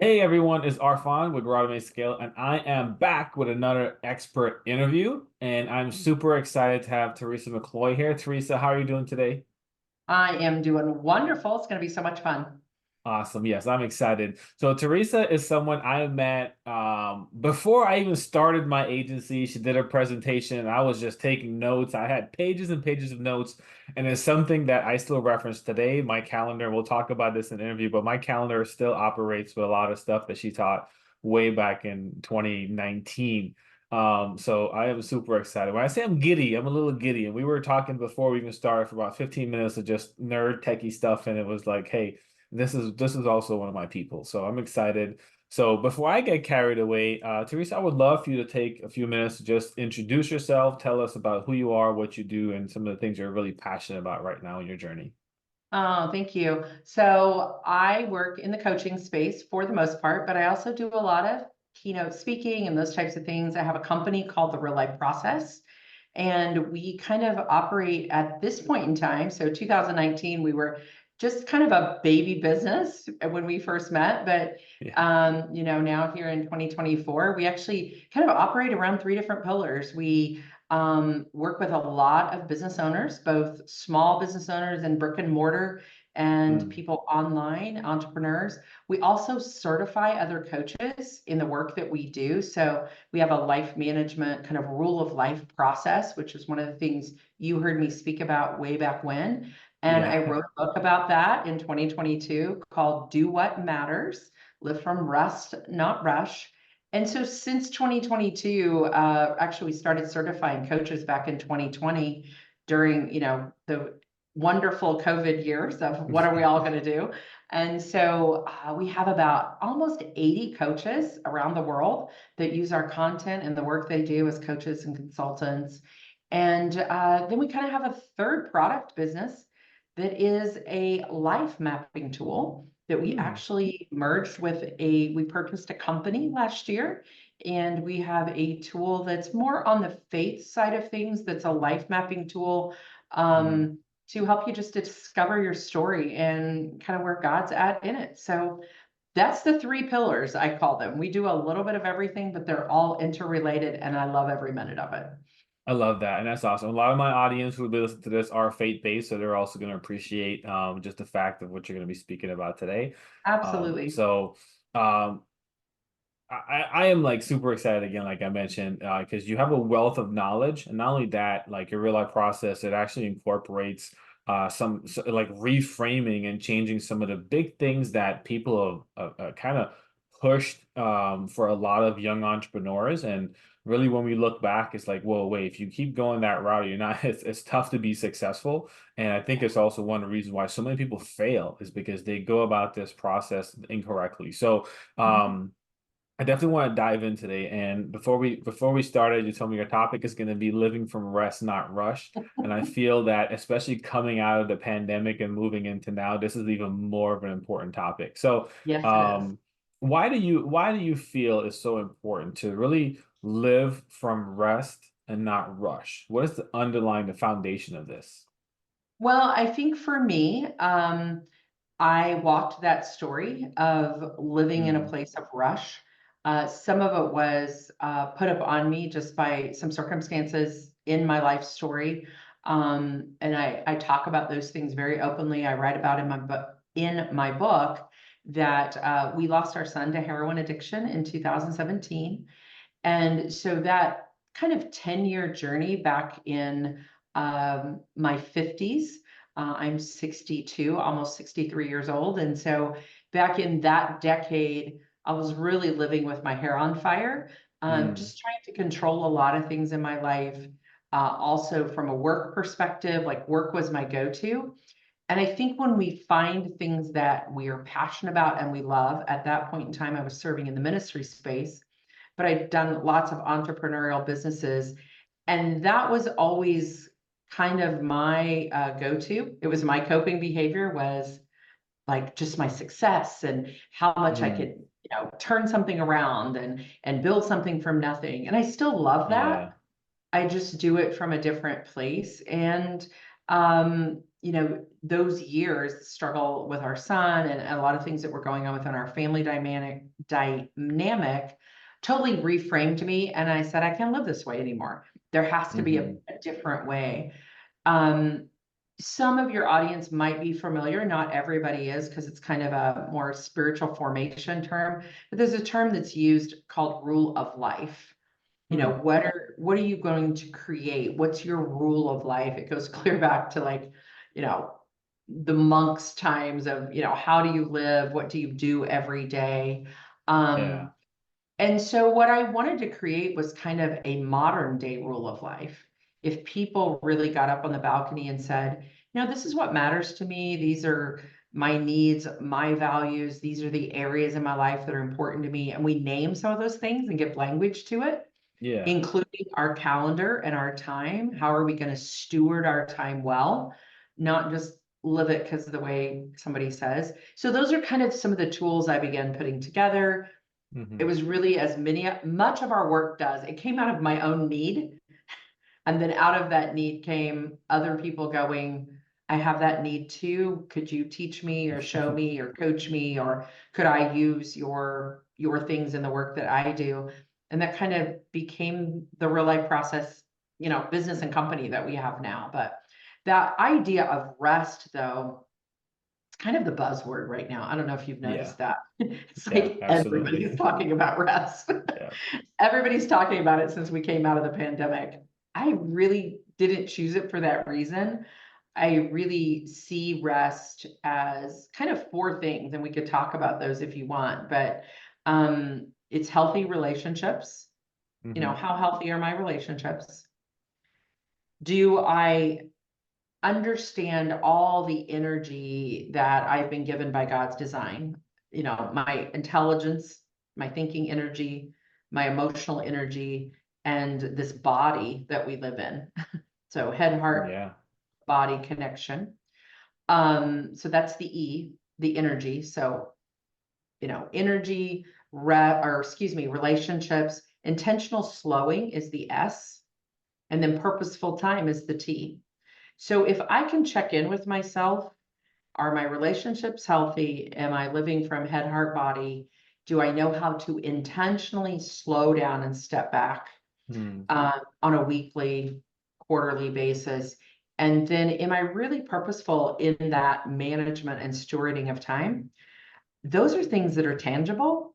Hey everyone, it's Arfan with Redefine Scale, and I am back with another expert interview. And I'm super excited to have Teresa McCloy here. Teresa, how are you doing today? I am doing wonderful. It's going to be so much fun. Awesome. Yes, I'm excited. So Teresa is someone I met before I even started my agency. She did a presentation and I was just taking notes. I had pages and pages of notes, and it's something that I still reference today. My calendar, we'll talk about this in the interview, but my calendar still operates with a lot of stuff that she taught way back in 2019. So I am super excited. When I say I'm giddy, I'm a little giddy. And we were talking before we even started for about 15 minutes of just nerd techie stuff, and it was like, hey, this is also one of my people, so I'm excited. So before I get carried away, Teresa, I would love for you to take a few minutes to just introduce yourself, tell us about who you are, what you do, and some of the things you're really passionate about right now in your journey. Oh, thank you. So I work in the coaching space for the most part, but I also do a lot of keynote speaking and those types of things. I have a company called the Real Life Process, and we kind of operate at this point in time. So 2019, we were just kind of a baby business when we first met, but Yeah. now here in 2024, we actually kind of operate around three different pillars. We work with a lot of business owners, both small business owners and brick and mortar and Mm, people online, entrepreneurs. We also certify other coaches in the work that we do. So we have a life management kind of rule of life process, which is one of the things you heard me speak about way back when. And I yeah. wrote a book about that in 2022 called Do What Matters, Live from Rest, Not Rush. And so since 2022, actually we started certifying coaches back in 2020 during, the wonderful COVID years of what are we all going to do? And so we have about almost 80 coaches around the world that use our content and the work they do as coaches and consultants. And then we kind of have a third product business that is a life mapping tool that we Mm, actually merged with we purchased a company last year, and we have a tool that's more on the faith side of things, that's a life mapping tool mm. to help you just discover your story and kind of where God's at in it. So that's the three pillars, I call them. We do a little bit of everything, but they're all interrelated, and I love every minute of it. I love that, and that's awesome. A lot of my audience who listen to this are faith-based, so they're also going to appreciate just the fact of what you're going to be speaking about today. Absolutely. So um, I am like super excited again, like I mentioned, because you have a wealth of knowledge, and not only that, like your real life process, it actually incorporates like reframing and changing some of the big things that people have kind of pushed for a lot of young entrepreneurs. And really, when we look back, it's like, whoa, wait, if you keep going that route, you're not. It's tough to be successful, and I think it's also one of the reasons why so many people fail is because they go about this process incorrectly. So. Mhm. I definitely want to dive in today. And before we started, you told me your topic is going to be living from rest, not rush. And I feel that especially coming out of the pandemic and moving into now, this is even more of an important topic. So, Yes, it is. um, why do you feel it's so important to really live from rest and not rush? What is the foundation of this? Well, I think for me, I walked that story of living in a Mm, place of rush. Some of it was put up on me just by some circumstances in my life story. And I talk about those things very openly. I write about in my book that we lost our son to heroin addiction in 2017. And so that kind of 10-year journey back in my 50s, I'm 62, almost 63 years old. And so back in that decade, I was really living with my hair on fire, mm, just trying to control a lot of things in my life. Also, from a work perspective, like work was my go to. And I think when we find things that we are passionate about and we love, at that point in time, I was serving in the ministry space, but I'd done lots of entrepreneurial businesses. And that was always kind of my go-to. It was my coping behavior was like just my success and how much I mm. could, turn something around and build something from nothing. And I still love that. Yeah. I just do it from a different place. And, those years struggle with our son and a lot of things that were going on within our family dynamic totally reframed me. And I said, I can't live this way anymore. There has to be a different way. Some of your audience might be familiar, not everybody is, because it's kind of a more spiritual formation term, but there's a term that's used called rule of life. What are you going to create? What's your rule of life? It goes clear back to like, the monks' times of, how do you live? What do you do every day? Yeah. And so what I wanted to create was kind of a modern day rule of life. If people really got up on the balcony and said, this is what matters to me. These are my needs, my values. These are the areas in my life that are important to me. And we name some of those things and give language to it, Yeah. including our calendar and our time. How are we going to steward our time well, not just live it because of the way somebody says. So those are kind of some of the tools I began putting together. It was really much of our work does. It came out of my own need. And then out of that need came other people going, I have that need too. Could you teach me or show me or coach me? Or could I use your things in the work that I do? And that kind of became the real life process, business and company that we have now. But that idea of rest, though, it's kind of the buzzword right now. I don't know if you've Yeah. noticed that. It's Yeah, like absolutely. everybody's talking about rest. Yeah. Everybody's talking about it since we came out of the pandemic. I really didn't choose it for that reason. I really see rest as kind of four things, and we could talk about those if you want, but it's healthy relationships. How healthy are my relationships? Do I understand all the energy that I've been given by God's design? My intelligence, my thinking energy, my emotional energy, and this body that we live in. So head, heart, Yeah. body connection. So that's the E, the energy. So, energy, relationships. Intentional slowing is the S, and then purposeful time is the T. So if I can check in with myself, are my relationships healthy? Am I living from head, heart, body? Do I know how to intentionally slow down and step back on a weekly, quarterly basis? And then am I really purposeful in that management and stewarding of time? Those are things that are tangible.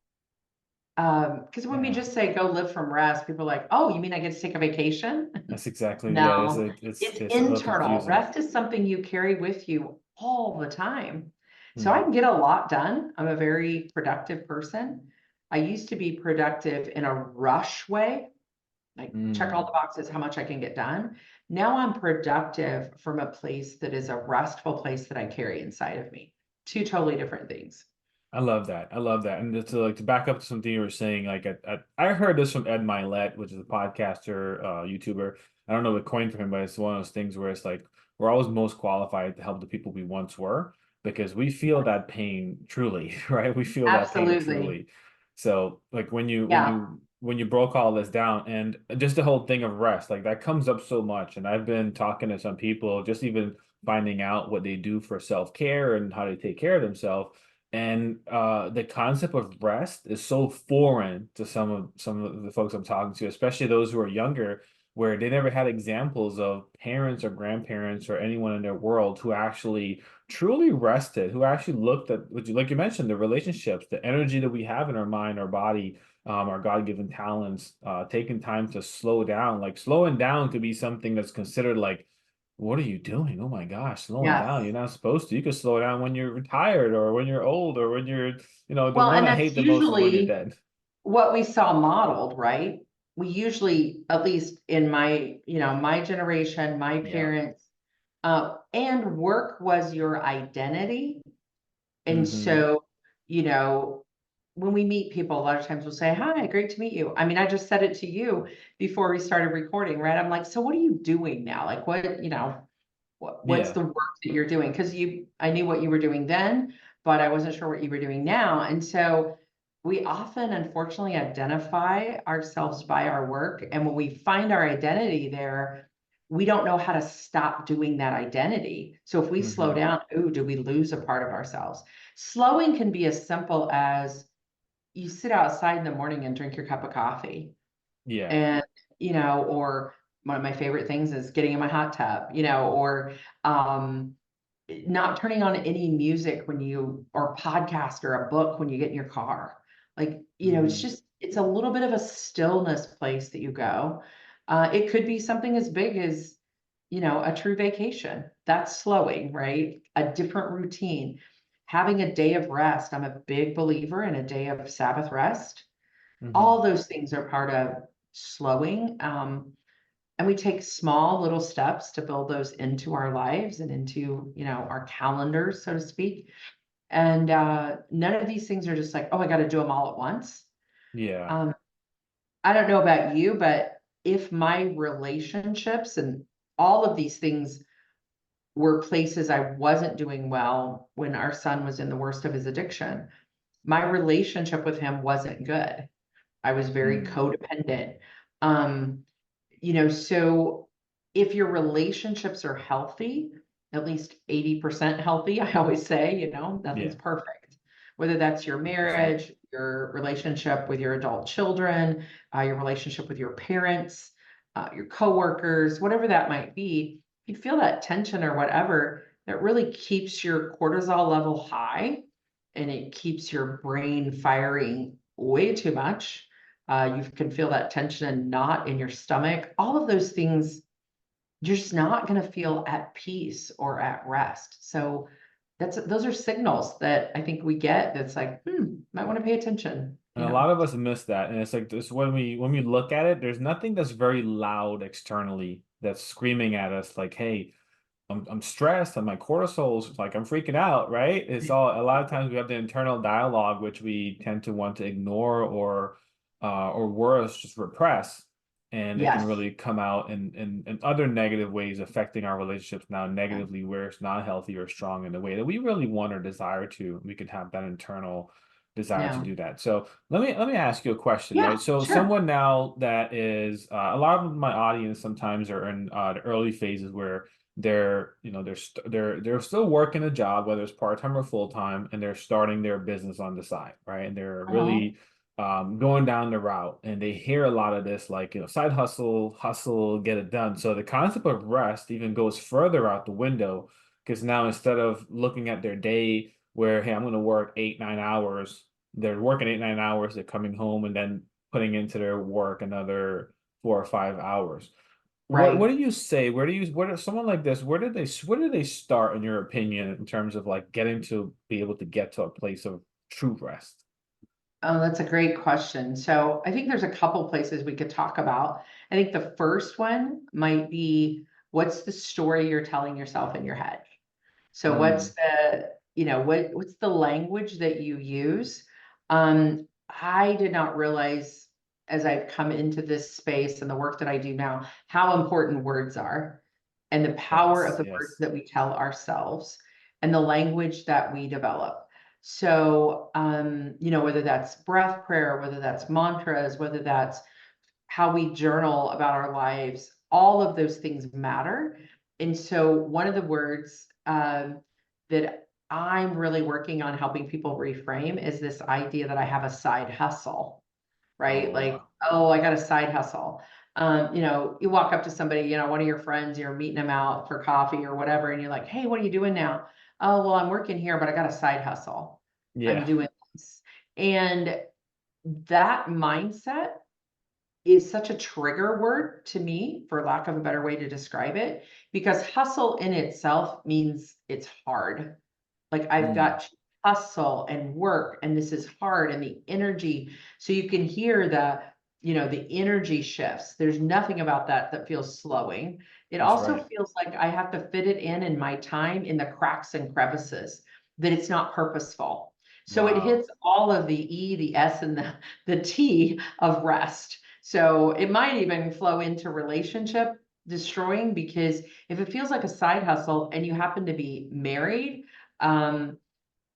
Because when we Yeah. just say go live from rest, people are like, oh, you mean I get to take a vacation? That's exactly, yeah, No, it's it's a little internal. confusing. Rest is something you carry with you all the time. So I Hmm. can get a lot done. I'm a very productive person. I used to be productive in a rush way, like check all the Mm. boxes, how much I can get done. Now I'm productive from a place that is a restful place that I carry inside of me. Two totally different things. I love that. I love that. And to like to back up to something you were saying, like I heard this from Ed Milet, which is a podcaster, YouTuber. I don't know the coin for him, but it's one of those things where it's like we're always most qualified to help the people we once were because we feel that pain truly, right? We feel that pain Absolutely. truly. So like Yeah. when you broke all this down and just the whole thing of rest, like that comes up so much. And I've been talking to some people, just even finding out what they do for self-care and how they take care of themselves and the concept of rest is so foreign to some of the folks I'm talking to, especially those who are younger, where they never had examples of parents or grandparents or anyone in their world who actually truly rested, who actually looked at, like you mentioned, the relationships, the energy that we have in our mind, our body, our God-given talents, taking time to slow down. Like slowing down could be something that's considered like what are you doing? Oh my gosh, slowing down. Yes. You're not supposed to. You can slow down when you're retired or when you're old or when you're, the Well, one and I that's hate the most is when you're usually dead. what we saw modeled, right? We usually, at least in my generation, my Yeah. parents, and work was your identity. And Hmm. so, you know, when we meet people, a lot of times we'll say, hi, great to meet you. I mean, I just said it to you before we started recording, right? I'm like, so what are you doing now? Like what's Yeah. the work that you're doing? Because I knew what you were doing then, but I wasn't sure what you were doing now. And so we often, unfortunately, identify ourselves by our work. And when we find our identity there, we don't know how to stop doing that identity. So if we slow Hmm. down, ooh, do we lose a part of ourselves? Slowing can be as simple as you sit outside in the morning and drink your cup of coffee. Yeah. And, or one of my favorite things is getting in my hot tub, or not turning on any music or podcast or a book when you get in your car. Like, Hmm. it's a little bit of a stillness place that you go. It could be something as big as, a true vacation. That's slowing, right? A different routine. Having a day of rest. I'm a big believer in a day of Sabbath rest. Hmm. All those things are part of slowing. And we take small little steps to build those into our lives and into, our calendars, so to speak. And none of these things are just like, oh, I got to do them all at once. Yeah. Um, I don't know about you, but if my relationships and all of these things were places I wasn't doing well when our son was in the worst of his addiction, my relationship with him wasn't good. I was very Mm. codependent. Um, so if your relationships are healthy, at least 80% healthy, I always say, nothing's Yeah. perfect. Whether that's your 100%. marriage, your relationship with your adult children, your relationship with your parents, your coworkers, whatever that might be, if you feel that tension or whatever, that really keeps your cortisol level high and it keeps your brain firing way too much. You can feel that tension and knot in your stomach. All of those things, you're just not going to feel at peace or at rest. So those are signals that I think we get. That's like, might want to pay attention. And a lot of us miss that. And it's like this when we look at it, there's nothing that's very loud externally that's screaming at us like, hey, I'm stressed and my cortisol's like I'm freaking out, right? It's all a lot of times we have the internal dialogue which we tend to want to ignore or worse, just repress. And it can Yes. really come out in other negative ways, affecting our relationships now negatively, where it's not healthy or strong in the way that we really want or desire to. We can have that internal desire to No. do that. So let me ask you a question, Yeah, right? So sure. someone now that is a lot of my audience sometimes are in the early phases where they're still working a job, whether it's part-time or full-time, and they're starting their business on the side, right? And they're Uh-huh. really going down the route, and they hear a lot of this like, side hustle, get it done. So the concept of rest even goes further out the window, because now instead of looking at their day where, hey, I'm going to work 8, 9 hours, they're working 8, 9 hours, they're coming home and then putting into their work another 4 or 5 hours. What Right. do you say? Where someone like this, where did they start in your opinion in terms of like getting to be able to get to a place of true rest? Oh, that's a great question. So I think there's a couple places we could talk about. I think the first one might be, what's the story you're telling yourself in your head? So Mm, what's the language that you use? I did not realize as I've come into this space and the work that I do now, how important words are and the power of yes, the words yes. that we tell ourselves and the language that we develop. So, whether that's breath prayer, whether that's mantras, whether that's how we journal about our lives, all of those things matter. And so, one of the words that I'm really working on helping people reframe is this idea that I have a side hustle, right? Oh, Like, oh, I got a side hustle. You walk up to somebody, one of your friends, you're meeting them out for coffee or whatever, and you're like, hey, what are you doing now? Oh, well, I'm working here, but I got a side hustle. I'm yeah, doing this. And that mindset is such a trigger word to me, for lack of a better way to describe it, because hustle in itself means it's hard. Like I've mm, got to hustle and work, and this is hard, and the energy. So you can hear the energy shifts. There's nothing about that feels slowing. It that's also right. feels like I have to fit it in my time in the cracks and crevices, that it's not purposeful. So it Wow. hits all of the E, the S, and the T of rest. So it might even flow into relationship destroying, because if it feels like a side hustle and you happen to be married, um,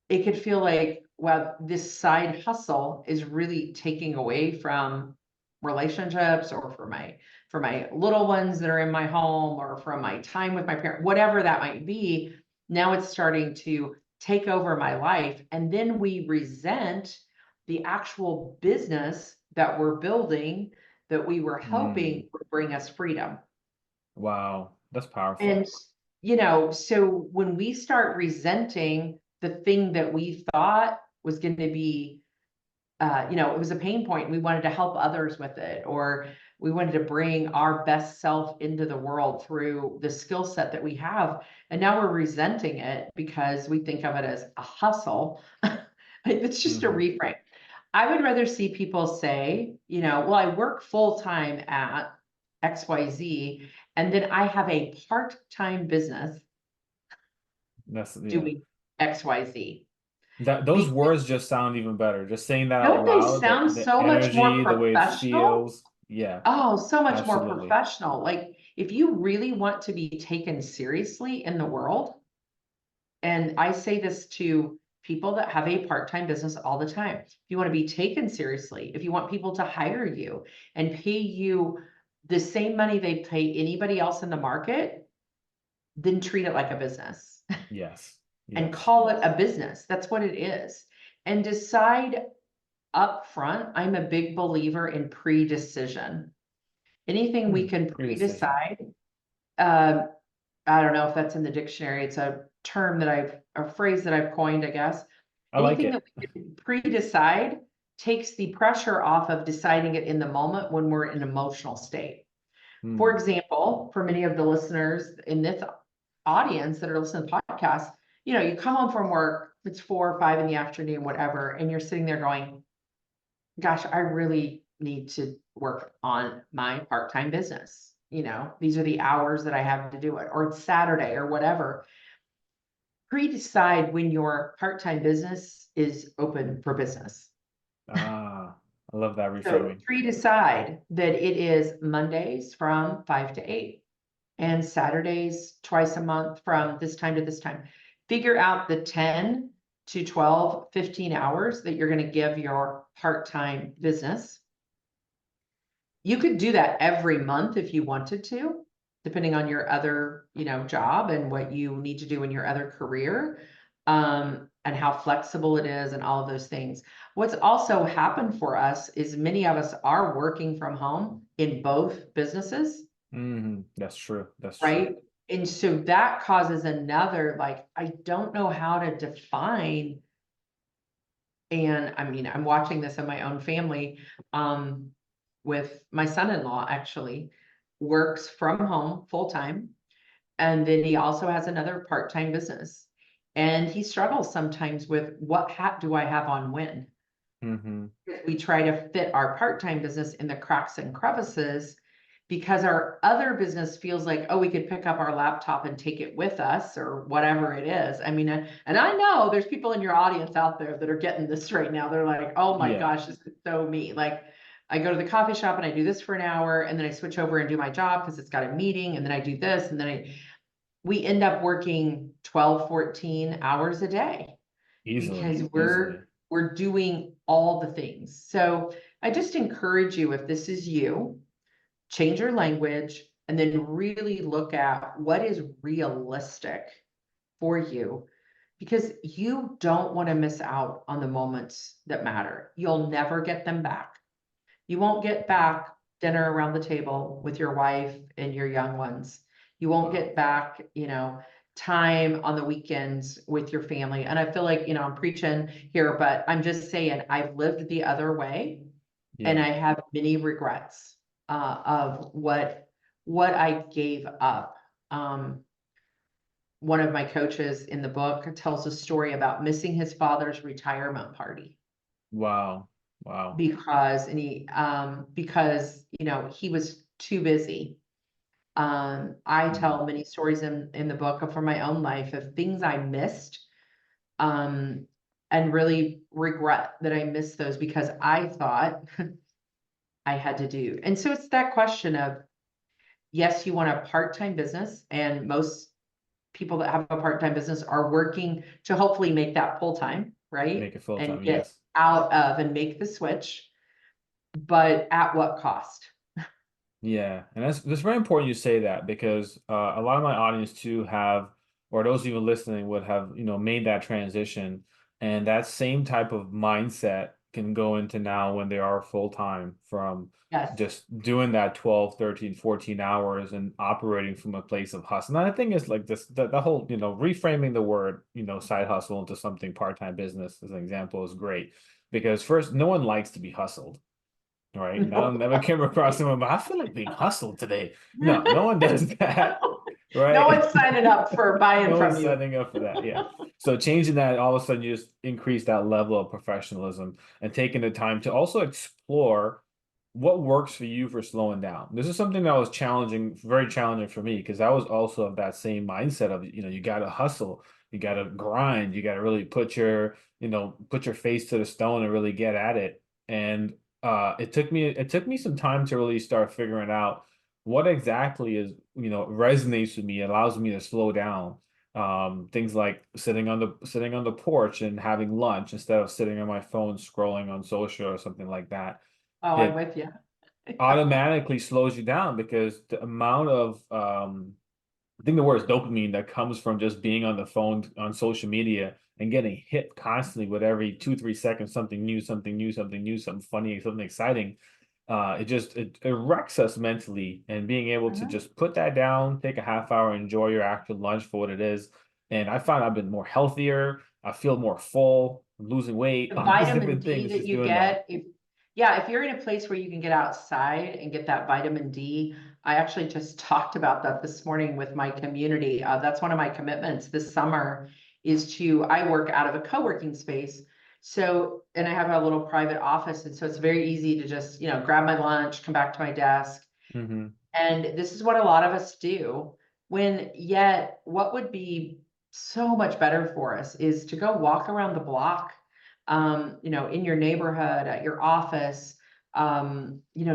it could feel like, well, this side hustle is really taking away from relationships or for my for my little ones that are in my home, or from my time with my parent, whatever that might be. Now it's starting to take over my life. And then we resent the actual business that we're building, that we were Mm. hoping would bring us freedom. Wow, that's powerful. And, so when we start resenting the thing that we thought was going to be, it was a pain point, we wanted to help others with it, or we wanted to bring our best self into the world through the skill set that we have. And now we're resenting it because we think of it as a hustle. It's just a Hmm. reframe. I would rather see people say, well, I work full time at XYZ, and then I have a part-time business That's yeah. doing XYZ. That those Because words just sound even better. Just saying that out don't they loud, sound the so much more energy, the way it professional? feels. Yeah, Oh, so much more absolutely. professional. Like, if you really want to be taken seriously in the world, and I say this to people that have a part-time business all the time, if you want to be taken seriously, if you want people to hire you and pay you the same money they pay anybody else in the market, then treat it like a business Yes. and Yes. call it a business. That's what it is. And decide up front. I'm a big believer in pre-decision. Anything we can Pre-decision. pre-decide, uh, I don't know if that's in the dictionary. It's a term that a phrase that I've coined, I guess. I like Anything it. that we can pre-decide takes the pressure off of deciding it in the moment when we're in an emotional state. For Hmm. example, for many of the listeners in this audience that are listening to podcasts, you come home from work, it's 4 or 5 in the afternoon, whatever, and you're sitting there going, gosh, I really need to work on my part-time business. These are the hours that I have to do it, or it's Saturday or whatever. Pre-decide when your part-time business is open for business. Ah, I love that So reframing. pre-decide that it is Mondays from 5 to 8 and Saturdays twice a month from this time to this time. Figure out the 10 to 12, 15 hours that you're going to give your part-time business. You could do that every month if you wanted to, depending on your other, job and what you need to do in your other career, and how flexible it is and all of those things. What's also happened for us is many of us are working from home in both businesses, That's true. That's true. right? And so that causes another, like, I don't know how to define. And I mean, I'm watching this in my own family, with my son-in-law actually works from home full time. And then he also has another part-time business. And he struggles sometimes with what hat do I have on when? Hmm. We try to fit our part-time business in the cracks and crevices because our other business feels like, oh, we could pick up our laptop and take it with us or whatever it is. I mean, and I know there's people in your audience out there that are getting this right now. They're like, oh my Yeah. gosh, this is so me. Like, I go to the coffee shop and I do this for an hour and then I switch over and do my job because it's got a meeting, and then I do this, and then we end up working 12, 14 hours a day Easily. because Easily. we're doing all the things. So I just encourage you, if this is you, change your language and then really look at what is realistic for you, because you don't want to miss out on the moments that matter. You'll never get them back. You won't get Wow. back dinner around the table with your wife and your young ones. You won't Wow. get back, time on the weekends with your family. And I feel like, I'm preaching here, but I'm just saying I've lived the other way and Yeah. I have many regrets, of what I gave up. Um, One of my coaches in the book tells a story about missing his father's retirement party Wow. Wow. because he was too busy. I Mm. tell many stories in the book from my own life of things I missed, um, and really regret that I missed those because I thought I had to do. And so it's that question of, yes, you want a part-time business, and most people that have a part-time business are working to hopefully make that full-time, right? Make it full And time. get Yes. out of and make the switch, but at what cost? Yeah, and that's very important you say that because a lot of my audience too have, or those even listening would have, made that transition, and that same type of mindset can go into now when they are full time from Yes. just doing that 12, 13, 14 hours and operating from a place of hustle. And I think it's like this, the whole, reframing the word, side hustle into something part-time business as an example is great because first, no one likes to be hustled. Right. And I don't never came across someone, but I feel like being hustled today. No, no one does that. No Right. one's signing up for buying No from one's you. signing up for that. Yeah. So changing that, all of a sudden, you just increase that level of professionalism and taking the time to also explore what works for you for slowing down. This is something that was challenging, very challenging for me because I was also of that same mindset of, you got to hustle, you got to grind, you got to really put your face to the stone and really get at it. And it took me some time to really start figuring out what exactly is resonates with me, allows me to slow down. Things like sitting on the porch and having lunch instead of sitting on my phone scrolling on social or something like that. Oh, I'm It with you. automatically slows you down because the amount of I think the word is dopamine that comes from just being on the phone on social media and getting hit constantly with every 2, 3 seconds, something new, something new, something new, something funny, something exciting. It wrecks us mentally, and being able to Mhm. just put that down, take a half hour, enjoy your actual lunch for what it is. And I find I've been more healthier. I feel more full, I'm losing weight, The all these vitamin different D things that just you doing that. get, yeah, if you're in a place where you can get outside and get that vitamin D, I actually just talked about that this morning with my community. That's one of my commitments this summer is I work out of a co-working space. So, and I have a little private office. And so it's very easy to just, grab my lunch, come back to my desk. Hmm. And this is what a lot of us do. When yet, what would be so much better for us is to go walk around the block, in your neighborhood, at your office.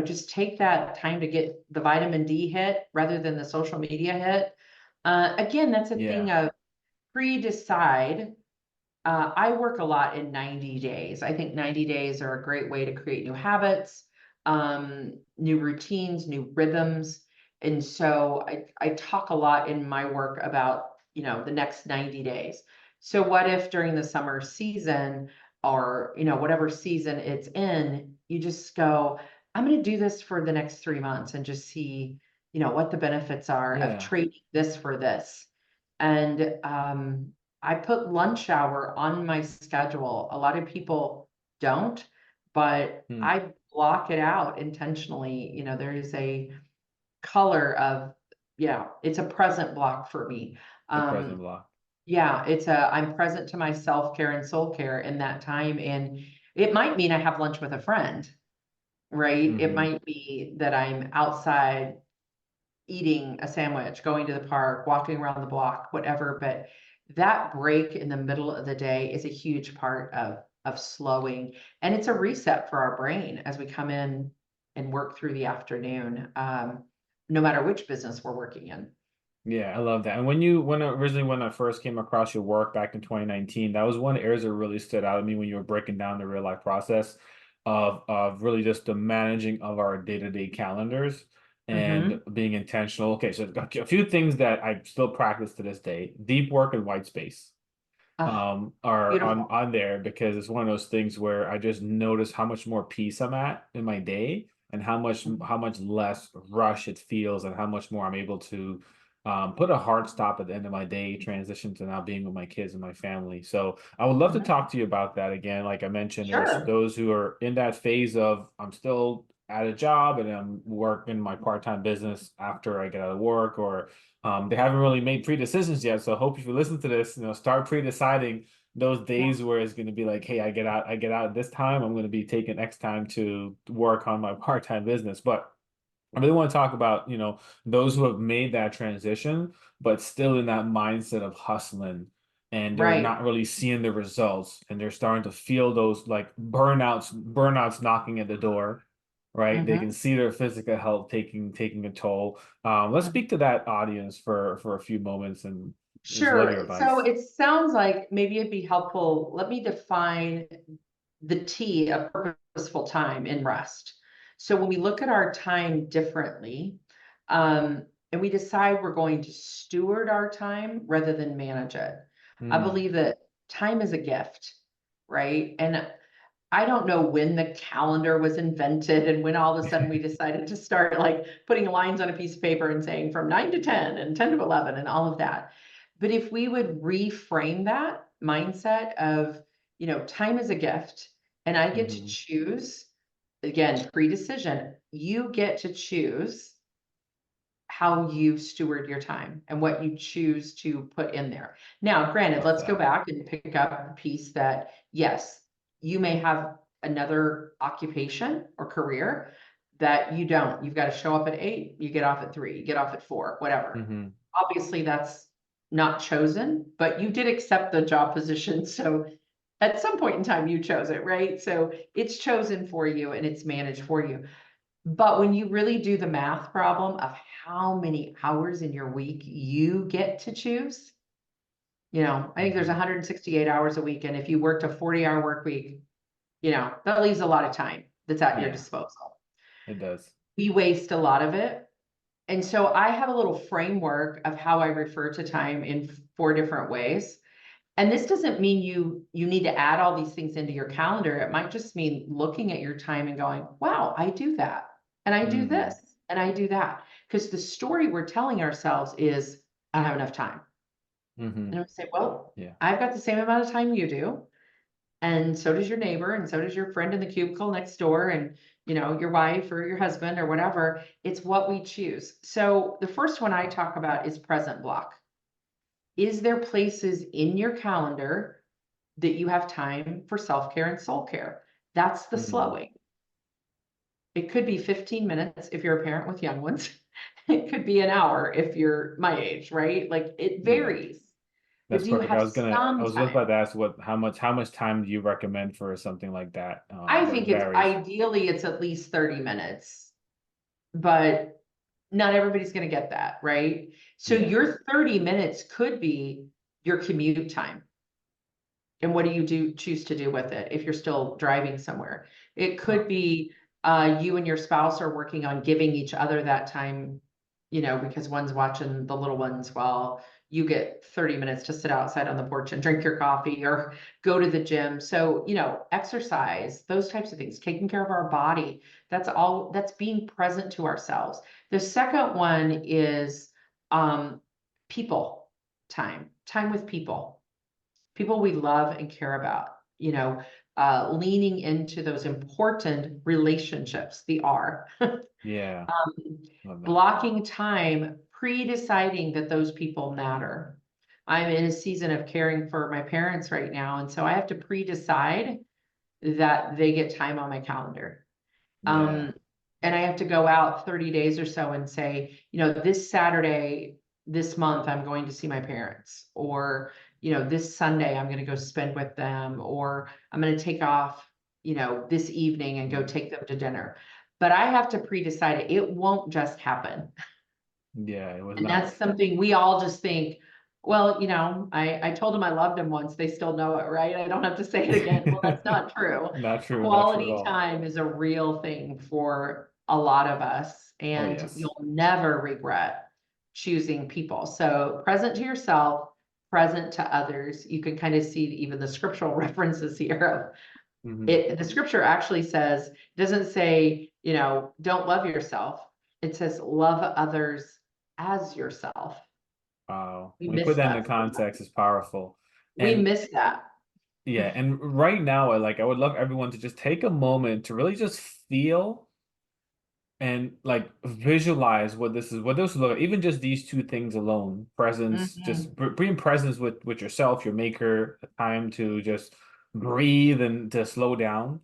Just take that time to get the vitamin D hit rather than the social media hit. Again, that's a thing Yeah, of pre-decide. I work a lot in 90 days. I think 90 days are a great way to create new habits, new routines, new rhythms. And so I talk a lot in my work about, the next 90 days. So what if during the summer season or, whatever season it's in, you just go, I'm going to do this for the next 3 months and just see, what the benefits are of yeah. trading this for this. And I put lunch hour on my schedule. A lot of people don't, but Hmm. I block it out intentionally. There is a color of, yeah, it's a present block for me. The present Um, block. yeah, I'm present to my self-care and soul care in that time. And it might mean I have lunch with a friend, right? It Hmm. might be that I'm outside eating a sandwich, going to the park, walking around the block, whatever. But that break in the middle of the day is a huge part of slowing. And it's a reset for our brain as we come in and work through the afternoon, no matter which business we're working in. Yeah, I love that. And when I first came across your work back in 2019, that was one of the areas that really stood out to me when you were breaking down the real life process of really just the managing of our day-to-day calendars and Hmm. being intentional. Okay, so a few things that I still practice to this day: deep work and white space Ah, are on beautiful. on there because it's one of those things where I just notice how much more peace I'm at in my day and how much less rush it feels and how much more I'm able to put a hard stop at the end of my day, transition to now being with my kids and my family. So I would love to Mhm. talk to you about that again. Like I mentioned, there's Sure. those who are in that phase of I'm still at a job and I'm working my part-time business after I get out of work, or they haven't really made pre-decisions yet. So I hope if you listen to this, start pre-deciding those Yeah. days where it's going to be like, hey, I get out at this time. I'm going to be taking X time to work on my part-time business. But I really want to talk about, those who have made that transition, but still in that mindset of hustling and they're Right. not really seeing the results and they're starting to feel those like burnouts knocking at the door, right? They can Hmm. see their physical health taking a toll. Let's speak to that audience for a few moments and just love your Sure. So advice. it sounds like maybe it'd be helpful. Let me define the T of purposeful time in rest. So when we look at our time differently, and we decide we're going to steward our time rather than manage it, I Mm. believe that time is a gift, right? And I don't know when the calendar was invented and when all of a sudden we decided to start like putting lines on a piece of paper and saying from 9 to 10 and 10 to 11 and all of that. But if we would reframe that mindset of, time is a gift and I get to Mhm. choose, again, pre-decision, you get to choose how you steward your time and what you choose to put in there. Now, granted, Love let's go that. back and pick up the piece that, yes, you may have another occupation or career that you don't. You've got to show up at 8, you get off at 3, you get off at 4, whatever. Mhm. Obviously, that's not chosen, but you did accept the job position. So at some point in time, you chose it, right? So it's chosen for you and it's managed for you. But when you really do the math problem of how many hours in your week you get to choose, I think there's Mhm. 168 hours a week. And if you worked a 40-hour work week, that leaves a lot of time that's at your Yeah, disposal. it does. We waste a lot of it. And so I have a little framework of how I refer to time in 4 different ways. And this doesn't mean you need to add all these things into your calendar. It might just mean looking at your time and going, wow, I do that. And I do Mm. this and I do that. Because the story we're telling ourselves is, I don't have enough time. Mhm. And I would say, well, Yeah. I've got the same amount of time you do. And so does your neighbor, and so does your friend in the cubicle next door, and your wife or your husband or whatever. It's what we choose. So the first one I talk about is present block. Is there places in your calendar that you have time for self-care and soul care? That's the Mhm. slowing. It could be 15 minutes if you're a parent with young ones. It could be an hour if you're my age, right? Like it Yeah. varies. But That's do you perfect. have I some was just time? about to ask how much time do you recommend for something like that? I But it think it's varies. ideally it's at least 30 minutes, but not everybody's going to get that, right? So Yeah. your 30 minutes could be your commute time. And what do you choose to do with it if you're still driving somewhere? It Huh. could be you and your spouse are working on giving each other that time, because one's watching the little ones while you get 30 minutes to sit outside on the porch and drink your coffee or go to the gym. So, exercise, those types of things, taking care of our body. That's being present to ourselves. The second one is um, people time with people we love and care about, leaning into those important relationships, the R, Yeah. Love that. blocking time, pre-deciding that those people matter. I'm in a season of caring for my parents right now, and so I have to pre-decide that they get time on my calendar. Yeah. Um, and I have to go out 30 days or so and say, this Saturday, this month, I'm going to see my parents, or, this Sunday, I'm going to go spend with them, or I'm going to take off, this evening and go Mm. take them to dinner. But I have to pre-decide it. It won't just happen. Yeah, it was And that's not. something we all just think, well, I told them I loved them once, they still know it, right? I don't have to say it again. Well, that's not true. Not true, not true at Quality all. time is a real thing for a lot of us, Oh, and yes. you'll never regret choosing people. So present to yourself, present to others. You can kind of see even the scriptural references here of Mhm. it. The scripture actually says, it doesn't say, don't love yourself. It says love others as yourself. Wow. We When you put miss that into that. context, it's powerful. We And miss that. yeah, and right now, I would love everyone to just take a moment to really just feel and like visualize what this look like. Even just these two things alone, presence, just Mhm. bring presence with yourself, your maker, a time to just breathe and to slow down.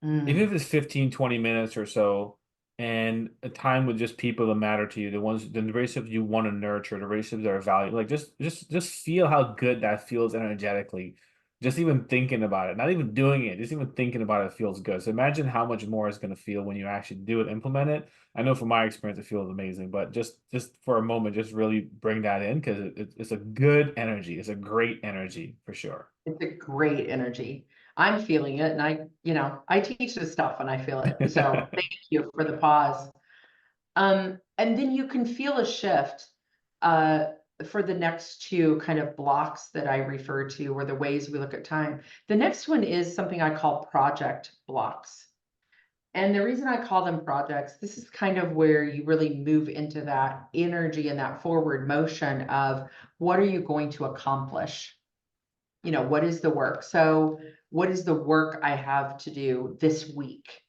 Even Mm. if it's 15, 20 minutes or so, and a time with just people that matter to you, the relationships you want to nurture, the relationships that are valued, like just feel how good that feels energetically. Just even thinking about it, not even doing it, just even thinking about it feels good. So imagine how much more it's going to feel when you actually do it, implement it. I know from my experience, it feels amazing, but just for a moment, just really bring that in because it's a good energy. It's a great energy for sure. It's a great energy. I'm feeling it, and I teach this stuff and I feel it. So thank you for the pause. And then you can feel a shift uh, for the next two kind of blocks that I refer to, or the ways we look at time. The next one is something I call project blocks. And the reason I call them projects, this is kind of where you really move into that energy and that forward motion of what are you going to accomplish? What is the work? So, what is the work I have to do this week?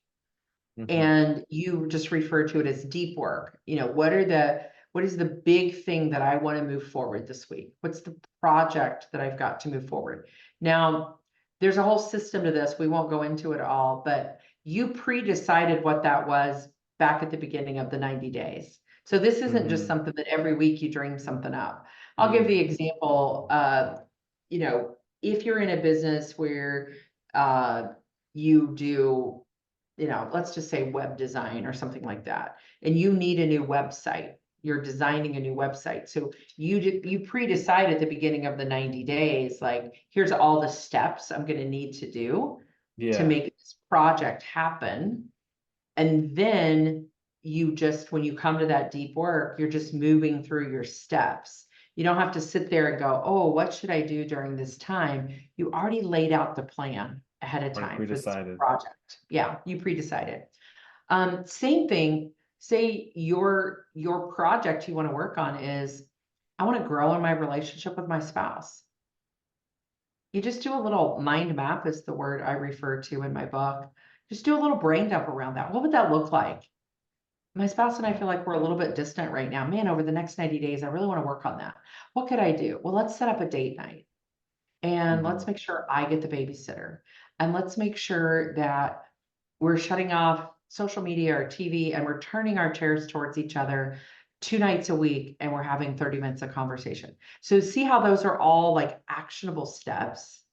Mhm. And you just refer to it as deep work. What is the big thing that I want to move forward this week? What's the project that I've got to move forward? Now, there's a whole system to this. We won't go into it all, but you pre-decided what that was back at the beginning of the 90 days. So this isn't just Mhm. something that every week you dream something up. I'll give the Mm. example of, if you're in a business where uh, you do, let's just say web design or something like that, and you need a new website. You're designing a new website. So you pre-decide at the beginning of the 90 days, like, here's all the steps I'm going to need to do to Yeah. make this project happen. And then when you come to that deep work, you're just moving through your steps. You don't have to sit there and go, oh, what should I do during this time? You already laid out the plan ahead of Already time for this pre-decided. project. Yeah, you pre-decided. Same thing, say your project you want to work on is, I want to grow in my relationship with my spouse. You just do a little mind map, is the word I refer to in my book. Just do a little brain dump around that. What would that look like? My spouse and I Yeah. feel like we're a little bit distant right now. Man, over the next 90 days, I really want to work on that. What could I do? Well, let's set up a date night, and let's Mhm. make sure I get the babysitter. And let's make sure that we're shutting off social media or TV, and we're turning our chairs towards each other 2 nights a week, and we're having 30 minutes of conversation. So see how those are all like actionable steps.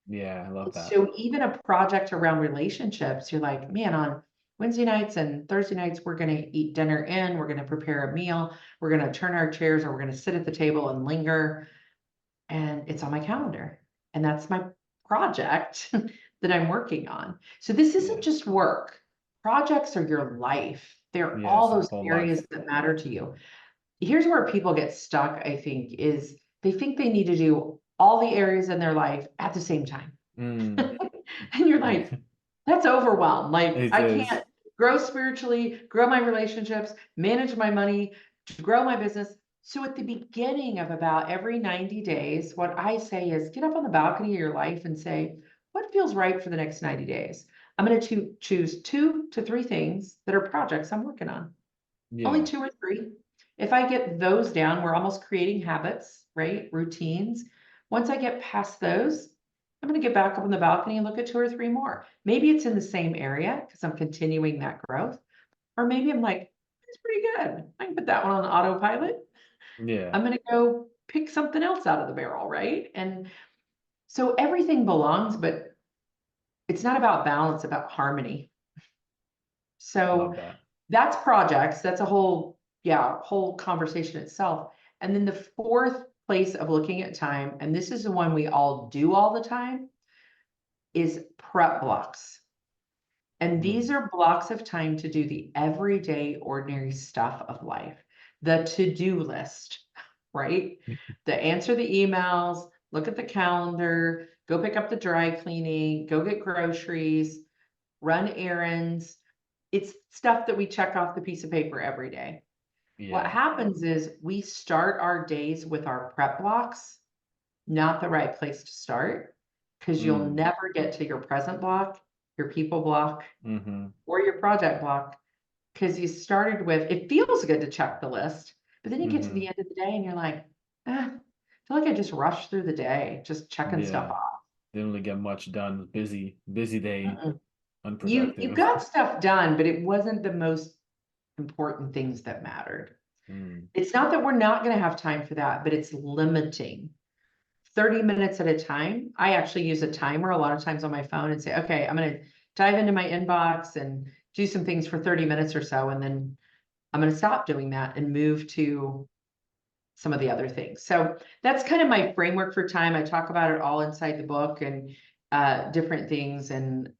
Yeah, I love that. So even a project around relationships, you're like, man, on Wednesday nights and Thursday nights, we're going to eat dinner in, we're going to prepare a meal, we're going to turn our chairs, or we're going to sit at the table and linger. And it's on my calendar. And that's my project that I'm working on. So this isn't Yeah. just work. Projects are your life. They're Yeah, all it's your those whole life. areas that matter to you. Here's where people get stuck, I think, is they think they need to do all the areas in their life at the same time. Mm. And you're Yeah. like, that's overwhelm. Like, It I is. can't grow spiritually, grow my relationships, manage my money, grow my business. So at the beginning of about every 90 days, what I say is get up on the balcony of your life and say, what feels right for the next 90 days? I'm going to choose 2 to 3 things that are projects I'm working on. Only Yeah. 2 or 3. If I get those down, we're almost creating habits, right? Routines. Once I get past those, I'm going to get back up on the balcony and look at 2 or 3 more. Maybe it's in the same area because I'm continuing that growth. Or maybe I'm like, it's pretty good. I can put that one on autopilot. Yeah. I'm going to go pick something else out of the barrel, right? And so everything belongs, but it's not about balance, about harmony. So Love that. that's projects. That's a whole conversation itself. And then the fourth place of looking at time, and this is the one we all do all the time, is prep blocks. And these Mm. are blocks of time to do the everyday, ordinary stuff of life, the to-do list, right? The answer the emails, look at the calendar, go pick up the dry cleaning, go get groceries, run errands. It's stuff that we check off the piece of paper every day. What Yeah. happens is we start our days with our prep blocks, not the right place to start, because you'll Mm. never get to your present block, your people block, Mhm. or your project block, because you started with, it feels good to check the list, but then you get to the Mhm. end of the day and you're like, I feel like I just rushed through the day, just checking stuff Yeah. off. Didn't really get much done. Busy, busy day, Mm-mm. You unproductive. got stuff done, but it wasn't the most important things that mattered. Mm. It's not that we're not going to have time for that, but it's limiting. 30 minutes at a time. I actually use a timer a lot of times on my phone and say, okay, I'm going to dive into my inbox and do some things for 30 minutes or so. And then I'm going to stop doing that and move to some of the other things. So that's kind of my framework for time. I talk about it all inside the book. And different things. And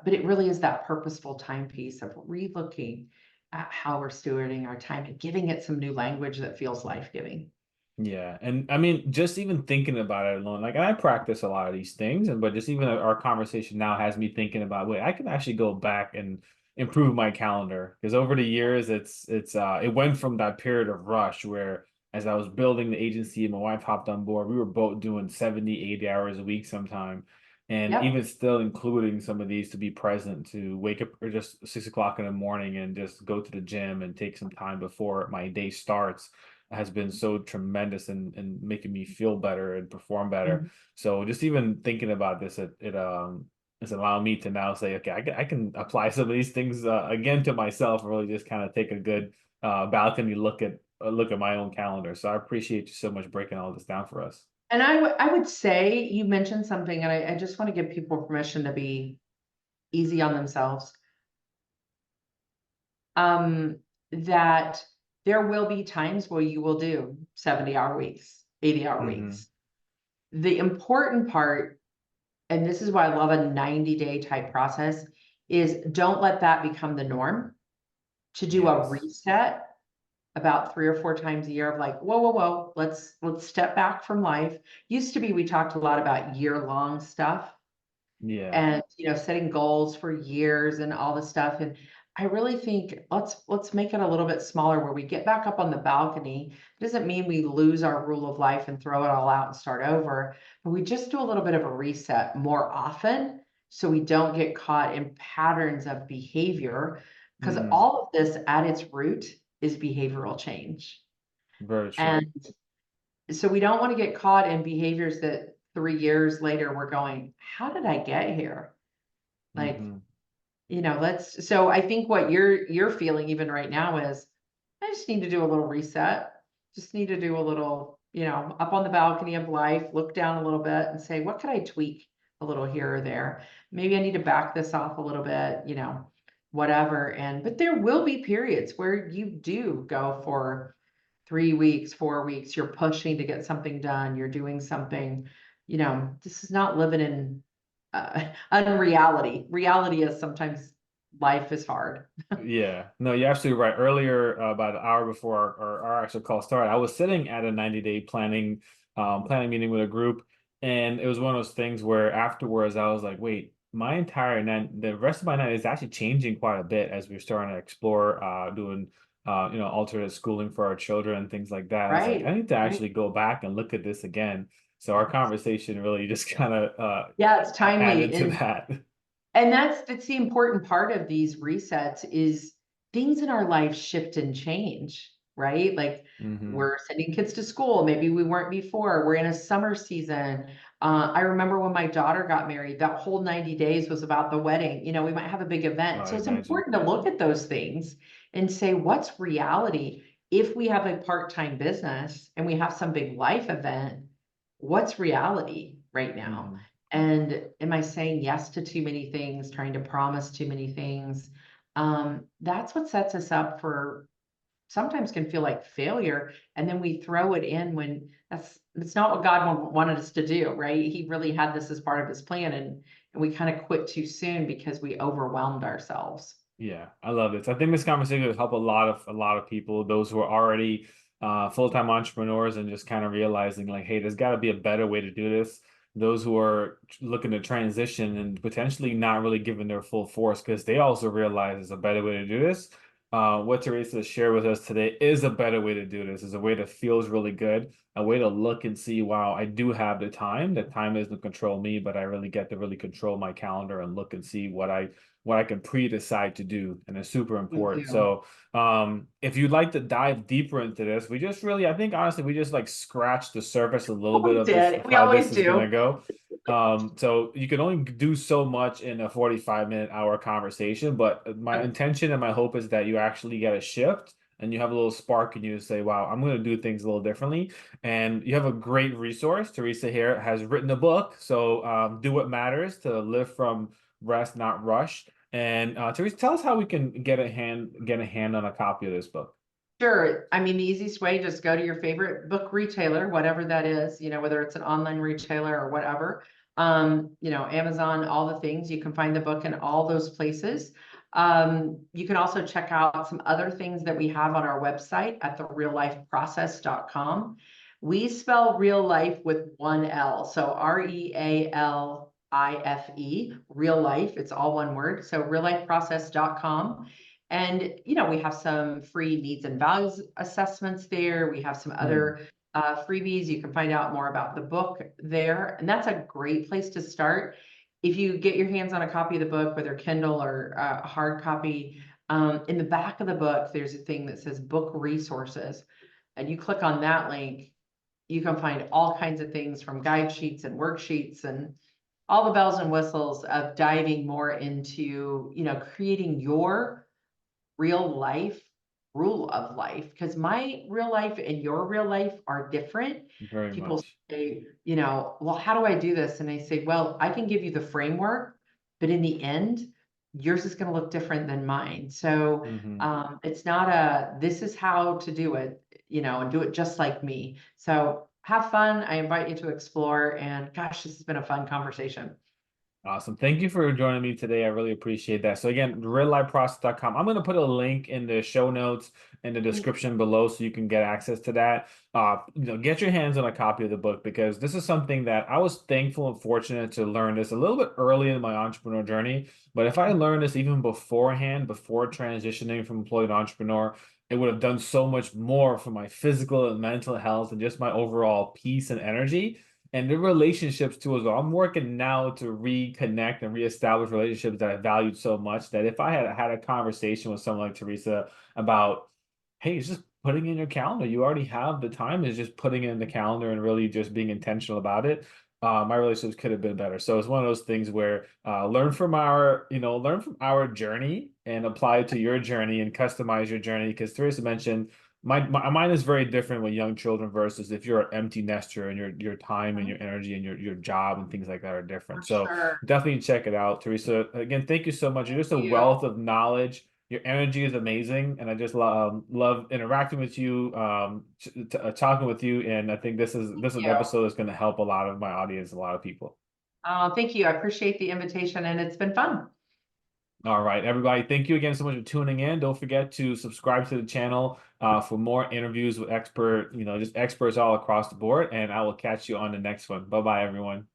but it really is that purposeful timepiece of relooking at how we're stewarding our time and giving it some new language that feels life-giving. Yeah, and I mean, just even thinking about it alone, like I practice a lot of these things, and but just even our conversation now has me thinking about, wait, I can actually go back and improve my calendar because over the years, it went from that period of rush where as I was building the agency and my wife hopped on board, we were both doing 70, 80 hours a week sometime, and Yep. even still including some of these to be present, to wake up or just 6 o'clock in the morning and just go to the gym and take some time before my day starts has been so tremendous and making me feel better and perform better. Mhm. So just even thinking about this, it it's allowed me to now say, okay, I can apply some of these things again to myself, and really just kind of take a good balcony look at my own calendar. So I appreciate you so much breaking all this down for us. And I would say you mentioned something, and I just want to give people permission to be easy on themselves. Um, that there will be times where you will do 70-hour weeks, 80-hour Hmm. weeks. The important part, and this is why I love a 90-day type process, is don't let that become the norm. To do a Yes. reset about 3 or 4 times a year of like, whoa, whoa, whoa, let's step back from life. Used to be we talked a lot about year-long stuff Yeah. and setting goals for years and all this stuff. And I really think let's make it a little bit smaller where we get back up on the balcony. It doesn't mean we lose our rule of life and throw it all out and start over, but we just do a little bit of a reset more often so we don't get caught in patterns of behavior, because Mm, all of this at its root is behavioral change. very true. And so we don't want to get caught in behaviors that 3 years later we're going, how did I get here? Like, Hmm. let's so I think what you're feeling even right now is I just need to do a little reset. Just need to do a little, up on the balcony of life, look down a little bit and say, what could I tweak a little here or there? Maybe I need to back this off a little bit, whatever. And but there will be periods where you do go for 3 weeks, 4 weeks, you're pushing to get something done, you're doing something, this is not living in unreality. Reality is sometimes life is hard. Yeah, no, you're absolutely right. Earlier, about an hour before our actual call started, I was sitting at a 90-day planning meeting with a group, and it was one of those things where afterwards I was like, wait, my entire night, the rest of my night is actually changing quite a bit as we're starting to explore doing alternate schooling for our children and things like that. I was like, I Right, need to right. actually go back and look at this again. So our Yes. conversation really just kind of Yeah, it's timely. added to And that. that's the important part of these resets is things in our life shift and change, right? Like Hmm. we're sending kids to school. Maybe we weren't before. We're in a summer season. I remember when my daughter got married, that whole 90 days was about the wedding. We might have a big event. I So it's imagine. important to look at those things and say, what's reality? If we have a part-time business and we have some big life event, what's reality right now? Hmm. And am I saying yes to too many things, trying to promise too many things? That's what sets us up for sometimes can feel like failure. And then we throw it in when it's not what God wanted us to do, right? He really had this as part of his plan, and we kind of quit too soon because we overwhelmed ourselves. Yeah, I love this. I think this conversation will help a lot of people, those who are already full-time entrepreneurs and just kind of realizing like, hey, there's got to be a better way to do this. Those who are looking to transition and potentially not really giving their full force because they also realize there's a better way to do this. What Teresa shared with us today is a better way to do this. Is a way that feels really good, a way to look and see, wow, I do have the time. The time doesn't control me, but I really get to really control my calendar and look and see what I can pre-decide to do, and it's super We important. do. So, if you'd like to dive deeper into this, we just really, I think honestly, we just like scratched the surface a little bit We of this, did. of We how this always is gonna do. go. So you can only do so much in a 45-minute hour conversation, but my intention and my hope is that you actually get a shift and you have a little spark in you to say, wow, I'm going to do things a little differently. And you have a great resource. Teresa here has written a book. So do what matters to live from rest, not rush. And Teresa, tell us how we can get a hand on a copy of this book. Sure. I mean, the easiest way, just go to your favorite book retailer, whatever that is, whether it's an online retailer or whatever. Amazon, all the things. You can find the book in all those places. You can also check out some other things that we have on our website at therealifeprocess.com. We spell real life with one L, so REALIFE, real life, it's all one word. So realifeprocess.com. And, we have some free needs and values assessments there. We have some other freebies. You can find out more about the book there. And that's a great place to start. If you get your hands on a copy of the book, whether Kindle or a hard copy, in the back of the book, there's a thing that says book resources. And you click on that link, you can find all kinds of things from guide sheets and worksheets and all the bells and whistles of diving more into, creating your real life rule of life, because my real life and your real life are different. Very People much. say, well, how do I do this? And I say, well, I can give you the framework, but in the end, yours is going to look different than mine. So Hmm. it's not this is how to do it, and do it just like me. So have fun. I invite you to explore. And gosh, this has been a fun conversation. Awesome. Thank you for joining me today. I really appreciate that. So again, reallifeprocess.com. I'm going to put a link in the show notes in the description below so you can get access to that. Get your hands on a copy of the book, because this is something that I was thankful and fortunate to learn this a little bit early in my entrepreneur journey. But if I learned this even beforehand, before transitioning from employee to entrepreneur, it would have done so much more for my physical and mental health and just my overall peace and energy and the relationships too as well. I'm working now to reconnect and reestablish relationships that I valued so much, that if I had had a conversation with someone like Teresa about, hey, it's just putting in your calendar. You already have the time. Is just putting it in the calendar and really just being intentional about it. My relationships could have been better. So it's one of those things where learn from our journey and apply it to your journey and customize your journey. Because Teresa mentioned mine is very different with young children versus if you're an empty nester and your time and your energy and your job and things like that are For different. So sure. definitely check it out, Teresa. Again, thank you so much. You're Thank just a wealth you. of knowledge. Your energy is amazing, and I just love interacting with you, talking with you. And I think Thank this is an you. episode that's going to help a lot of my audience, a lot of people. Thank you. I appreciate the invitation, and it's been fun. All right, everybody. Thank you again so much for tuning in. Don't forget to subscribe to the channel for more interviews with just experts all across the board. And I will catch you on the next one. Bye bye, everyone.